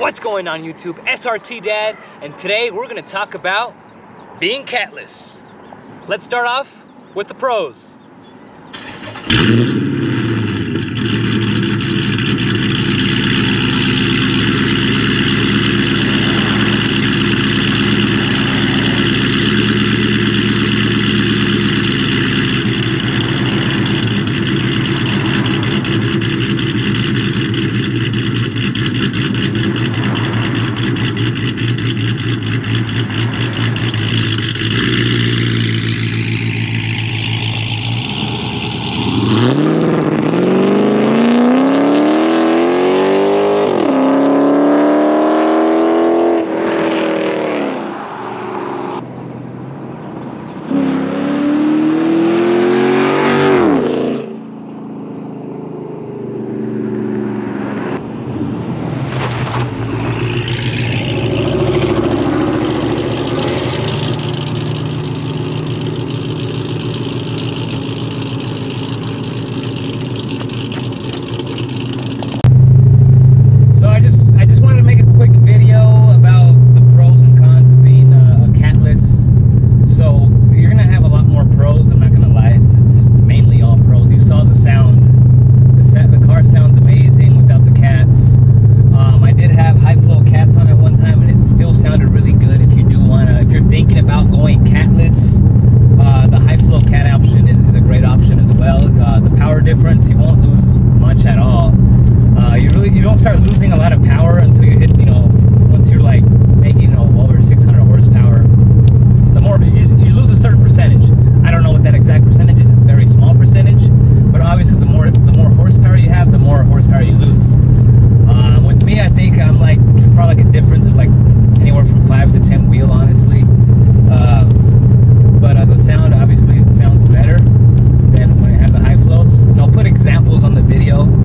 What's going on YouTube? SRT Dad, and today we're going to talk about being catless. Let's start off with the pros. Difference, you won't lose much at all. You don't start losing a lot of power until you hit, once you're like making over 600 horsepower. The more you lose a certain percentage. I don't know what that exact percentage is. It's a very small percentage, but obviously the more horsepower you have, the more horsepower you lose. With me, I think I'm like probably like a difference of like anywhere from 5 to 10 wheel, honestly. But the sound, obviously, it sounds better than when I have the high flows. And I'll put examples on the video.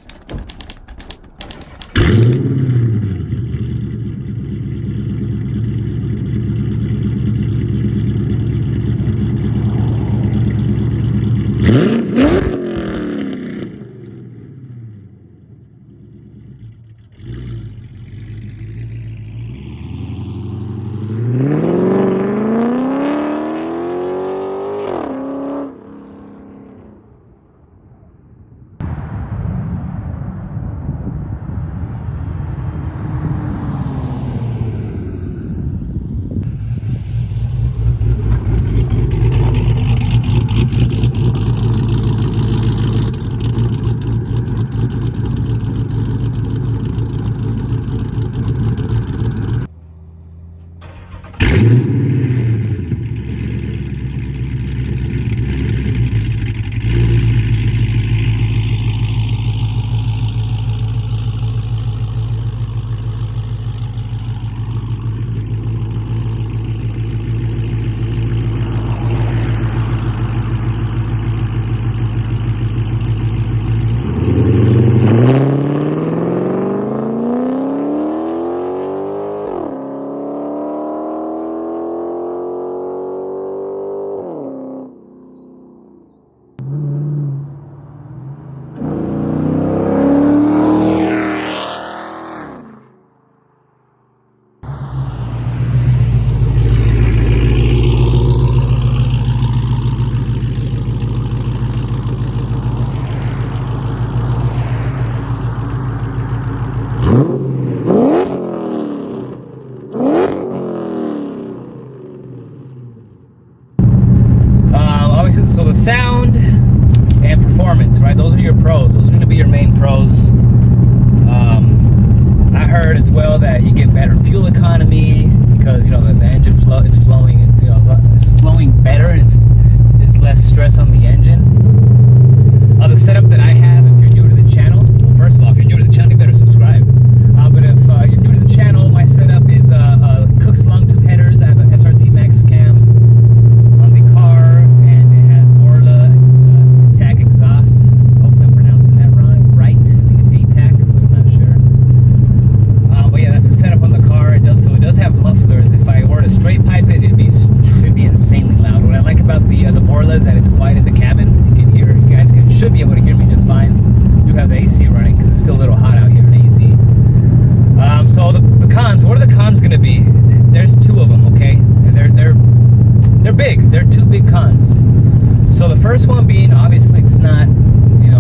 So the sound and performance, right? Those are your pros. Those are going to be your main pros. I heard as well that you get better fuel economy because the engine flow is flowing. It's flowing better. It's less stress on the engine. The setup that I have, if you're new to the channel, well, first of all, if you're new to the channel, you better subscribe. But if you're new to the channel, my setup is Cook's long tube headers. I have an SRT Max cam on the car, and it has Orla TAC exhaust. Hopefully I'm pronouncing that right. I think it's ATAC, but I'm not sure. But yeah, that's the setup on the car. It does have mufflers. If I were to straight pipe it, it'd be insanely loud. What I like about the Orla is that it's quiet in the cabin. You can hear, should be able to hear me just fine. I do have the AC running because it's still a little hot out here in AZ. to be. There's two of them, okay? And they're big. They're two big cons. So the first one being, obviously, it's not,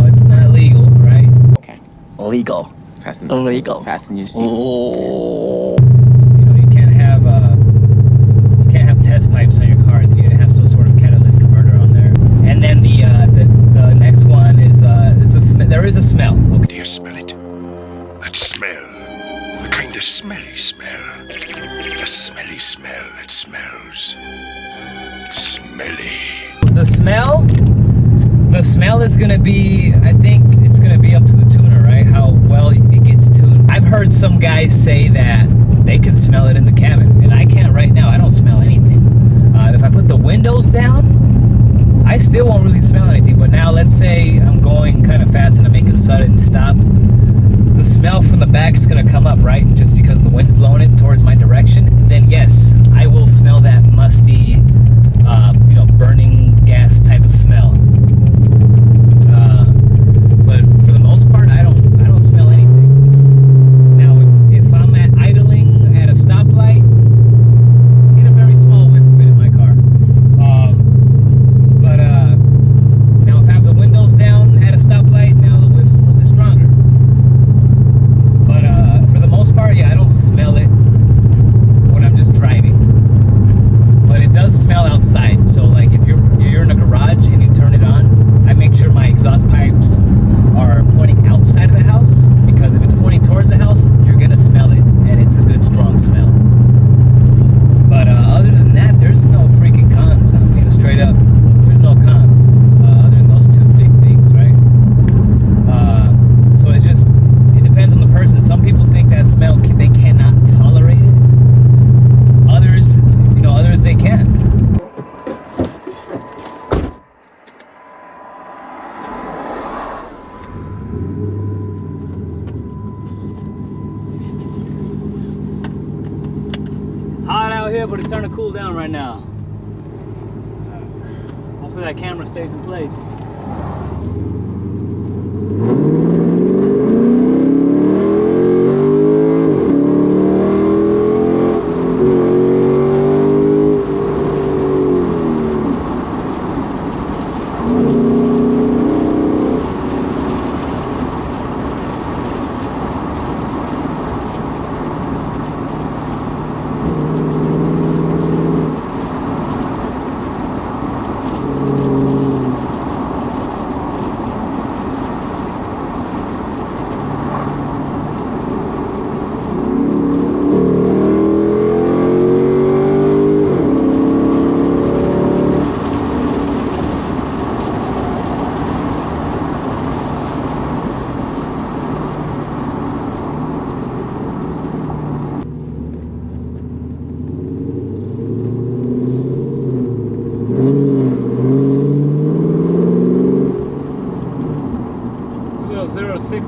it's not legal, right? Okay. Illegal. Fasten. Illegal. Fasten your seat. Oh. You can't have test pipes on your cars. You need to have some sort of catalytic converter on there. And then the next one is there is a smell. Okay. Do you smell it? That smell. The kind of smelly smell. A smelly smell that smells smelly. The smell is gonna be, I think it's gonna be up to the tuner, right? How well it gets tuned. I've heard some guys say that they can smell it in the cabin, and I can't right now. I don't smell anything. If I put the windows down, I still won't really smell anything. But now let's say I'm going kind of fast and I make a sudden stop. The smell from the back is gonna come up, right? Just because the wind's blowing it towards my direction. Then yes, I will smell that musty, burning gas type of smell. But for the most part, I don't smell anything. Now, if I'm idling at a stoplight, I get a very small whiff of it in my car. But now if I have the windows down at a stoplight, now the whiff's a little bit stronger. But for the most part, yeah, I don't smell it when I'm just driving. But it does smell outside. So like if you're in a garage and you turn it on, I make sure my exhaust pipes are pointing outside of the house, because if it's pointing towards the house, you're gonna smell it, and it's a good strong smell. But other than that, there's no freaking cons. I'm being straight up. There's no cons other than those two big things, right? So it depends on the person. Some people think that smell they cannot tolerate it. Others they can. It's hot out here, but it's starting to cool down right now. Hopefully that camera stays in place.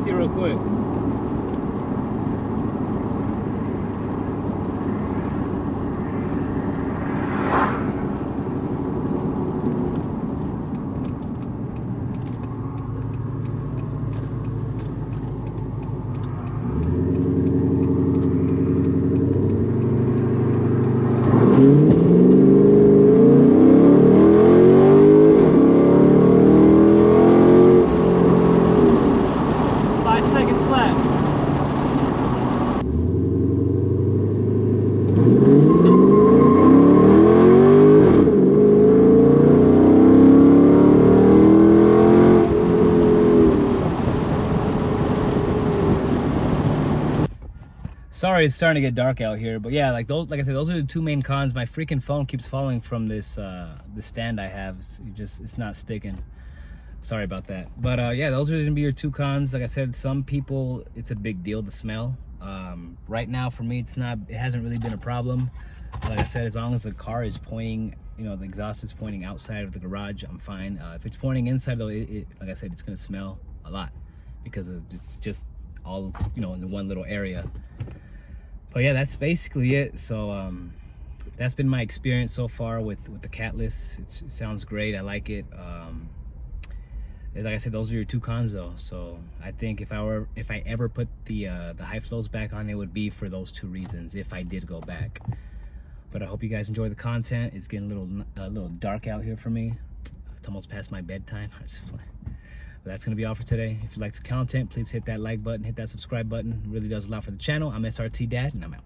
Real quick. Sorry, it's starting to get dark out here, but yeah, like I said, those are the two main cons. My freaking phone keeps falling from this stand I have. It's not sticking. Sorry about that. But yeah, those are gonna be your two cons. Like I said, some people it's a big deal, the smell. Right now for me, it hasn't really been a problem. Like I said, as long as the car is pointing, the exhaust is pointing outside of the garage, I'm fine. If it's pointing inside though, like I said, it's gonna smell a lot because it's just all in one little area. But yeah, that's basically it. So that's been my experience so far with the Catless. It sounds great. I like it. Like I said, those are your two cons though. So I think if I ever put the high flows back on, it would be for those two reasons if I did go back. But I hope you guys enjoy the content. It's getting a little dark out here for me. It's almost past my bedtime. But that's gonna be all for today. If you like the content, please hit that like button, hit that subscribe button. It really does a lot for the channel. I'm SRT Dad, and I'm out.